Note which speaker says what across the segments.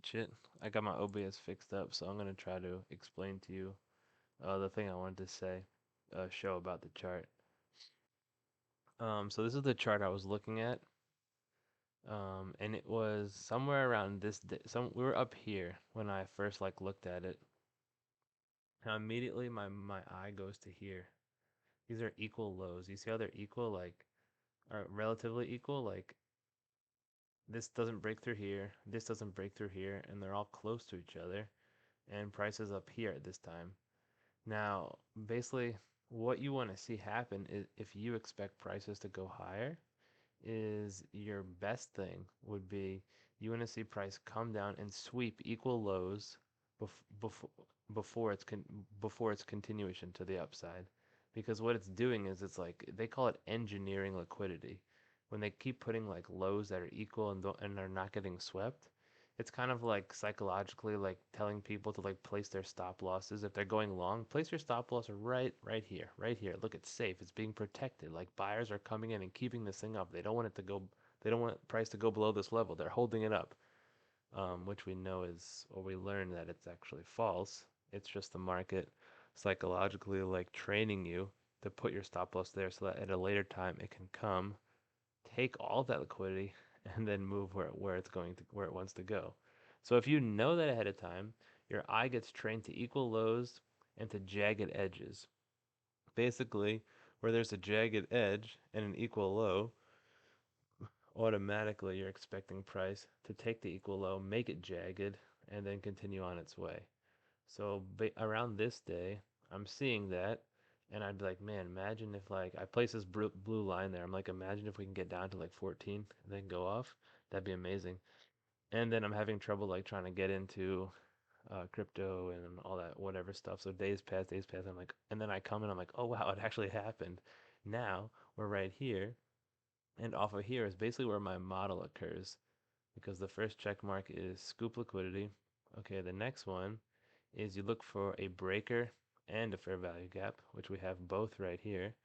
Speaker 1: Shit, I got my OBS fixed up, so I'm gonna try to explain to you the thing I wanted to say, show about the chart. So this is the chart I was looking at, and it was somewhere around this day. We were up here when I first like looked at it. Now immediately my eye goes to here. These are equal lows. You see how they're equal, like, are relatively equal. Like this doesn't break through here, this doesn't break through here, and they're all close to each other. And price is up here at this time. Now, basically, what you want to see happen is if you expect prices to go higher, is your best thing would be you want to see price come down and sweep equal lows before before its before its continuation to the upside. Because what it's doing is it's like they call it engineering liquidity. When they keep putting like lows that are equal and are not getting swept, it's kind of like psychologically like telling people to like place their stop losses. If they're going long, place your stop loss right here, right here. Look, it's safe. It's being protected. Like buyers are coming in and keeping this thing up. They don't want it to go. They don't want price to go below this level. They're holding it up, which we know is, or we learned that it's actually false. It's just the market psychologically like training you to put your stop loss there so that at a later time it can come, take all that liquidity, and then move where it's going to where it wants to go. So if you know that ahead of time, your eye gets trained to equal lows and to jagged edges. Basically, where there's a jagged edge and an equal low, automatically you're expecting price to take the equal low, make it jagged, and then continue on its way. So around this day, I'm seeing that, and I'd be like, man, imagine if like I place this blue line there. I'm like, imagine if we can get down to like 14 and then go off. That'd be amazing. And then I'm having trouble like trying to get into crypto and all that whatever stuff. So days pass, days pass. I'm like, and then I come and I'm like, oh wow, it actually happened. Now we're right here, and off of here is basically where my model occurs because the first check mark is scoop liquidity. Okay, the next one is you look for a breaker and a fair value gap, which we have both right here.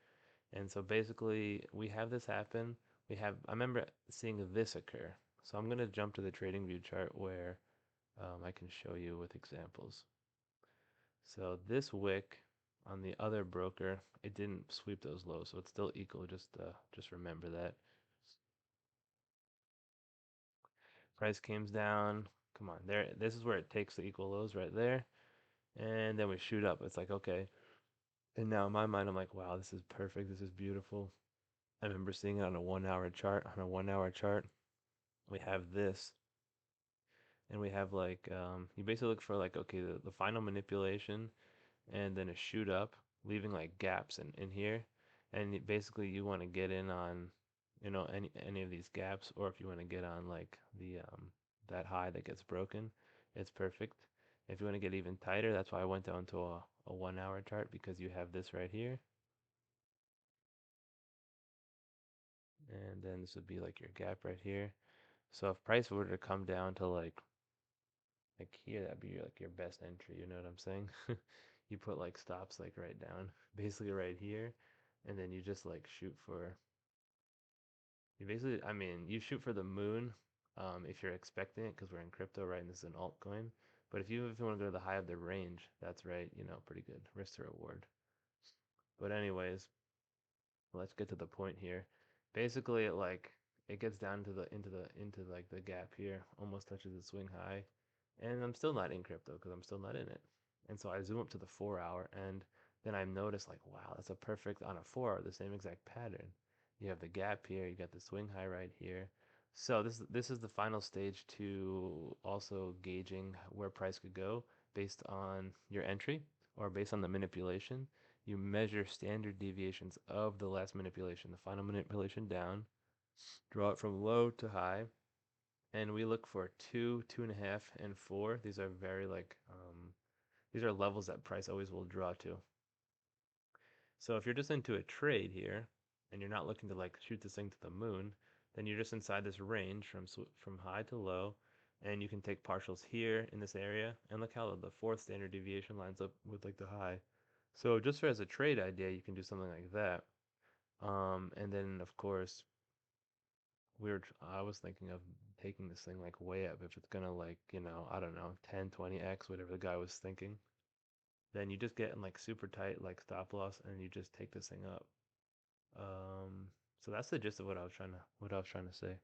Speaker 1: And so basically we have this happen. I remember seeing this occur. So I'm going to jump to the trading view chart where I can show you with examples. So this wick on the other broker, it didn't sweep those lows, so it's still equal. Just remember that. Price came down. Come on, there. This is where it takes the equal lows right there, and then we shoot up. It's like okay, and now in my mind, I'm like, wow, this is perfect. This is beautiful. I remember seeing it on a 1 hour chart. On a 1 hour chart, we have this, and we have like you basically look for like okay, the final manipulation, and then a shoot up, leaving like gaps in here, and basically you want to get in on, any of these gaps, or if you want to get on like the that high that gets broken, it's perfect. If you want to get even tighter, that's why I went down to a 1 hour chart because you have this right here, and then this would be like your gap right here. So if price were to come down to like here, that'd be like your best entry. You know what I'm saying? You put like stops like right down, basically right here, and then you just like shoot for. You basically, I mean, you shoot for the moon, if you're expecting it, because we're in crypto, right? And this is an altcoin. But if you want to go to the high of the range, that's right. Pretty good risk to reward. But anyways, let's get to the point here. Basically, it gets down to the into like the gap here, almost touches the swing high, and I'm still not in crypto because I'm still not in it. And so I zoom up to the 4 hour, and then I notice like, wow, that's a perfect on a 4 hour, the same exact pattern. You have the gap here, you got the swing high right here. So this is the final stage to also gauging where price could go based on your entry or based on the manipulation. You measure standard deviations of the last manipulation, the final manipulation down, draw it from low to high, and we look for 2, 2.5, and 4. These are very these are levels that price always will draw to. So if you're just into a trade here, and you're not looking to like shoot this thing to the moon, then you're just inside this range from high to low, and you can take partials here in this area, and look how the fourth standard deviation lines up with like the high. So just as a trade idea, you can do something like that. And then of course I was thinking of taking this thing like way up, if it's gonna like, I don't know, 10, 20x, whatever the guy was thinking, then you just get in like super tight like stop loss and you just take this thing up. So that's the gist of what I was trying to say.